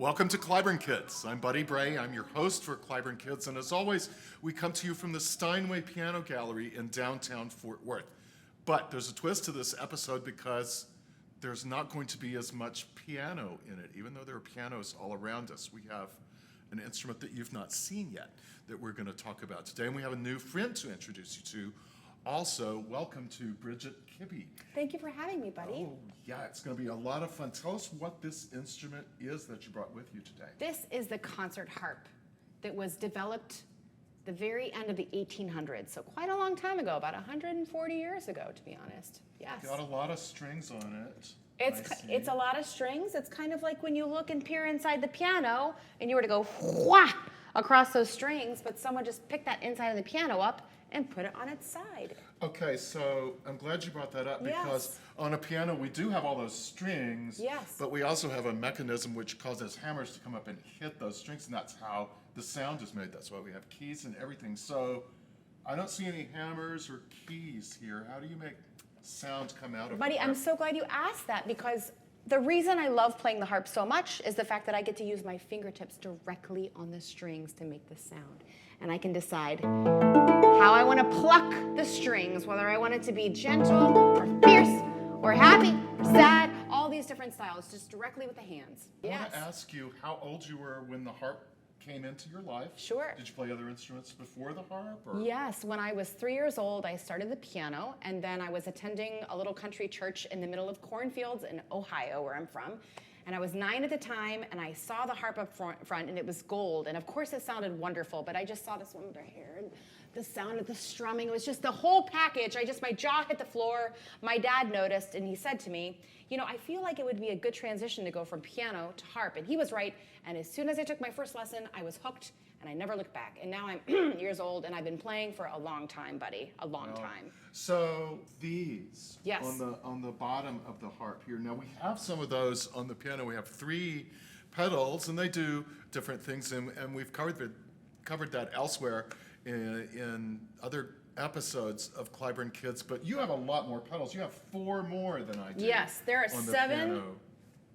Welcome to Cliburn Kids. I'm Buddy Bray. I'm your host for Cliburn Kids, and as always, we come to you from the Steinway Piano Gallery in downtown Fort Worth. But there's a twist to this episode because there's not going to be as much piano in it, even though there are pianos all around us. We have an instrument that you've not seen yet that we're going to talk about today, and we have a new friend to introduce you to. Also, welcome to Bridget Kibbey. Thank you for having me, Buddy. Oh, yeah, it's going to be a lot of fun. Tell us what this instrument is that you brought with you today. This is the concert harp that was developed the very end of the 1800s, so quite a long time ago, about 140 years ago, to be honest. Yes. Got a lot of strings on it. It's a lot of strings. It's kind of like when you look and peer inside the piano and you were to go whah across those strings, but someone just picked that inside of the piano up and put it on its side. Okay, so I'm glad you brought that up because on a piano we do have all those strings, but we also have a mechanism which causes hammers to come up and hit those strings, and that's how the sound is made. That's why we have keys and everything. So I don't see any hammers or keys here. How do you make sound come out of Buddy, I'm so glad you asked that because the reason I love playing the harp so much is the fact that I get to use my fingertips directly on the strings to make the sound. And I can decide how I want to pluck the strings, whether I want it to be gentle or fierce or happy or sad, all these different styles, just directly with the hands. I want to ask you how old you were when the harp came into your life. Sure. Did you play other instruments before the harp? Or? Yes, when I was 3 years old, I started the piano, and then I was attending a little country church in the middle of cornfields in Ohio, where I'm from. And I was 9 at the time, and I saw the harp up front, and it was gold. And of course, it sounded wonderful, but I just saw this one with her hair, and the sound of the strumming, it was just the whole package. My jaw hit the floor. My dad noticed, and he said to me, you know, I feel like it would be a good transition to go from piano to harp. And he was right, and as soon as I took my first lesson, I was hooked, and I never looked back. And now I'm years old, and I've been playing for a long time, Buddy, a long time. So these on the bottom of the harp here. Now we have some of those on the piano. We have 3 pedals, and they do different things, and we've covered that elsewhere in other episodes of Cliburn Kids. But you have a lot more pedals. You have 4 more than I do. Yes, there are 7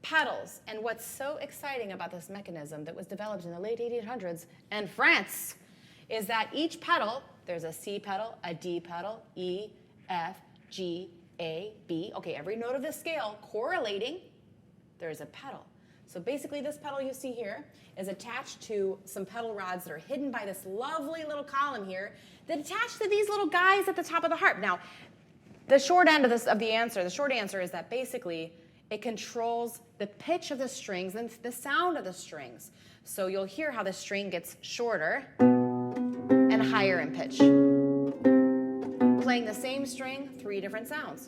pedals. And what's so exciting about this mechanism that was developed in the late 1800s in France is that each pedal, there's a C pedal, a D pedal, E, F, G, A, B. Okay, every note of the scale correlating, there's a pedal. So basically this pedal you see here is attached to some pedal rods that are hidden by this lovely little column here that attach to these little guys at the top of the harp. Now, the short end of the answer is that basically it controls the pitch of the strings and the sound of the strings. So you'll hear how the string gets shorter and higher in pitch. Playing the same string, 3 different sounds.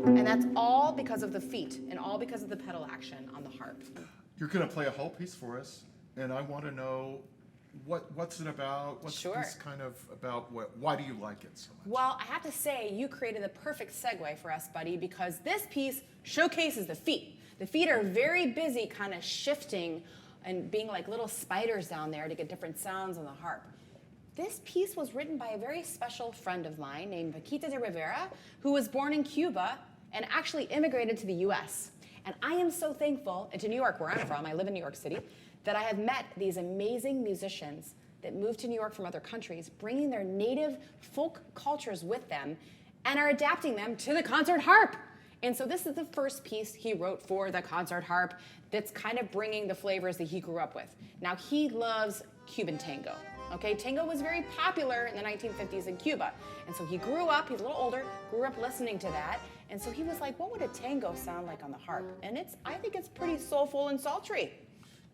And that's all because of the feet and all because of the pedal action on the harp. You're going to play a whole piece for us, and I want to know what's it about? What's this kind of about? Why do you like it so much? Well, I have to say, you created the perfect segue for us, Buddy, because this piece showcases the feet. The feet are very busy kind of shifting and being like little spiders down there to get different sounds on the harp. This piece was written by a very special friend of mine named Paquita de Rivera, who was born in Cuba and actually immigrated to the US. And I am so thankful, and to New York, where I'm from, I live in New York City, that I have met these amazing musicians that moved to New York from other countries, bringing their native folk cultures with them and are adapting them to the concert harp. And so this is the first piece he wrote for the concert harp that's kind of bringing the flavors that he grew up with. Now, he loves Cuban tango. Okay, tango was very popular in the 1950s in Cuba. And so he grew up, he's a little older, grew up listening to that. And so he was like, what would a tango sound like on the harp? And I think it's pretty soulful and sultry.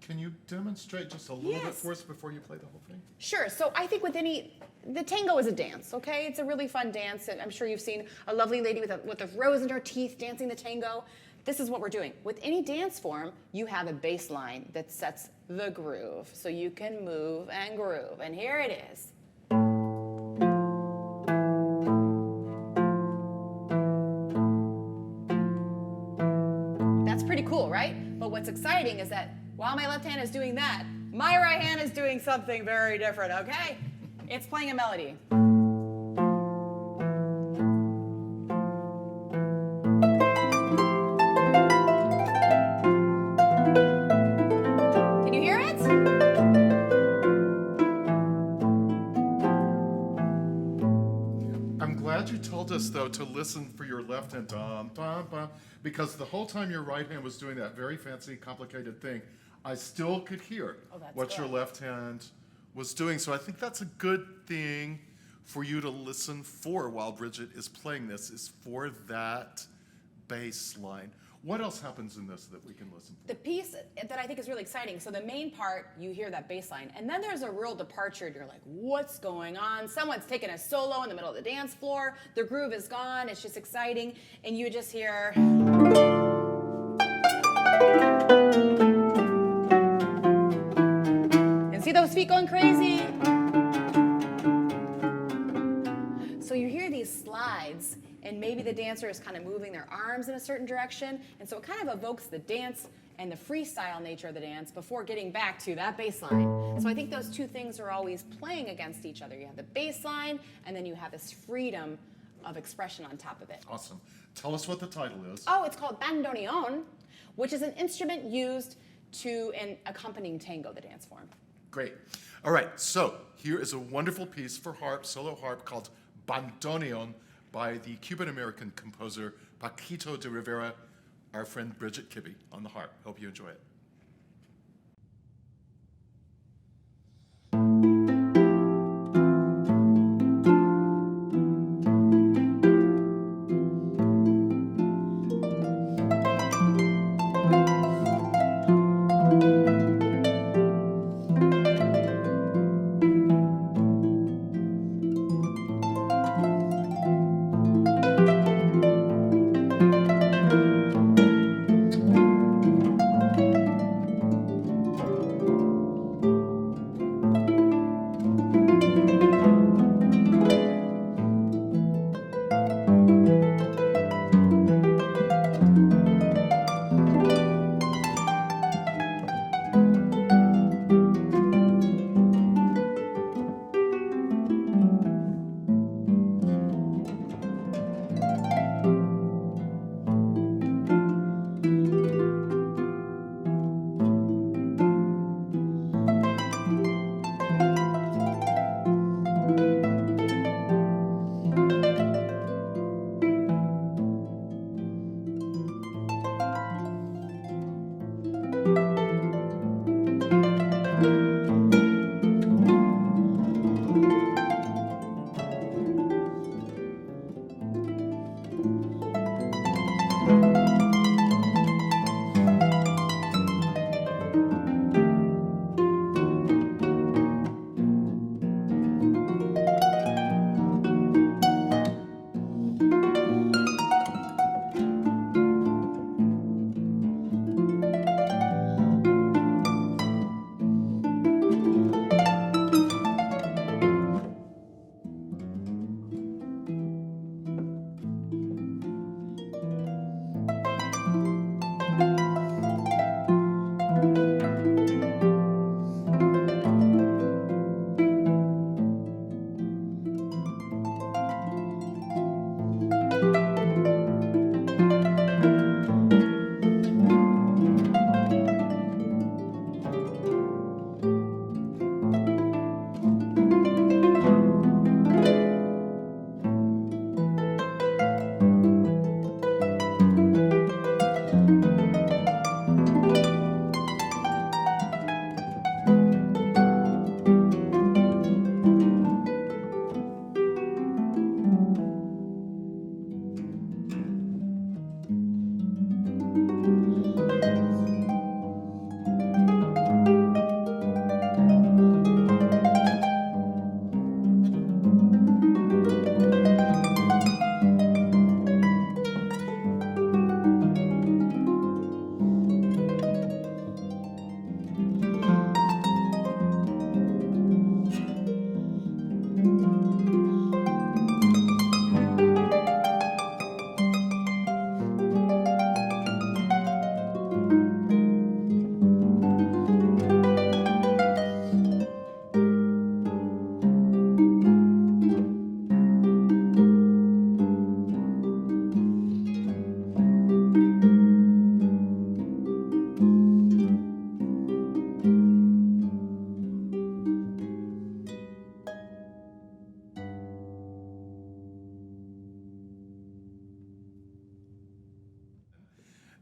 Can you demonstrate just a little bit for us before you play the whole thing? Sure. So I think the tango is a dance, okay? It's a really fun dance. And I'm sure you've seen a lovely lady with a rose in her teeth dancing the tango. This is what we're doing. With any dance form, you have a bass line that sets the groove. So you can move and groove. And here it is. That's pretty cool, right? But what's exciting is that while my left hand is doing that, my right hand is doing something very different, okay? It's playing a melody. to listen for your left hand, dum, dum, dum, because the whole time your right hand was doing that very fancy, complicated thing, I still could hear what your left hand was doing. So I think that's a good thing for you to listen for while Bridget is playing this, is for that bass line. What else happens in this that we can listen for? The piece that I think is really exciting, so the main part, you hear that bass line, and then there's a real departure, and you're like, what's going on? Someone's taking a solo in the middle of the dance floor, the groove is gone, it's just exciting, and you just hear... And see those feet going crazy? So you hear these slides, and maybe the dancer is kind of moving their arms in a certain direction, and so it kind of evokes the dance and the freestyle nature of the dance before getting back to that bass line. And so I think those two things are always playing against each other. You have the bass line, and then you have this freedom of expression on top of it. Awesome. Tell us what the title is. Oh, it's called bandoneon, which is an instrument used to an accompanying tango, the dance form. Great. All right, so here is a wonderful piece for harp, solo harp, called Bandoneon by the Cuban-American composer Paquito de Rivera, our friend Bridget Kibbey on the harp. Hope you enjoy it.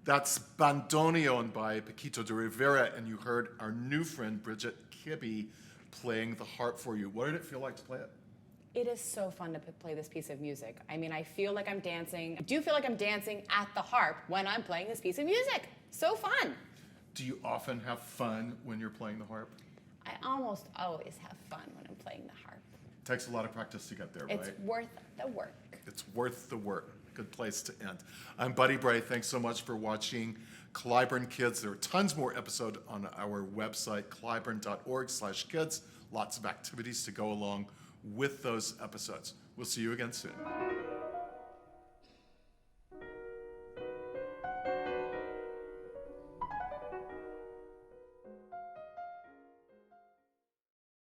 That's Bandoneon by Paquito de Rivera, and you heard our new friend Bridget Kibbey playing the harp for you. What did it feel like to play it? It is so fun to play this piece of music. I mean, I feel like I'm dancing. I do feel like I'm dancing at the harp when I'm playing this piece of music. So fun. Do you often have fun when you're playing the harp? I almost always have fun when I'm playing the harp. It takes a lot of practice to get there, right? It's worth the work. It's worth the work. Good place to end. I'm Buddy Bray. Thanks so much for watching Cliburn Kids. There are tons more episodes on our website, cliburn.org/kids. Lots of activities to go along with those episodes. We'll see you again soon.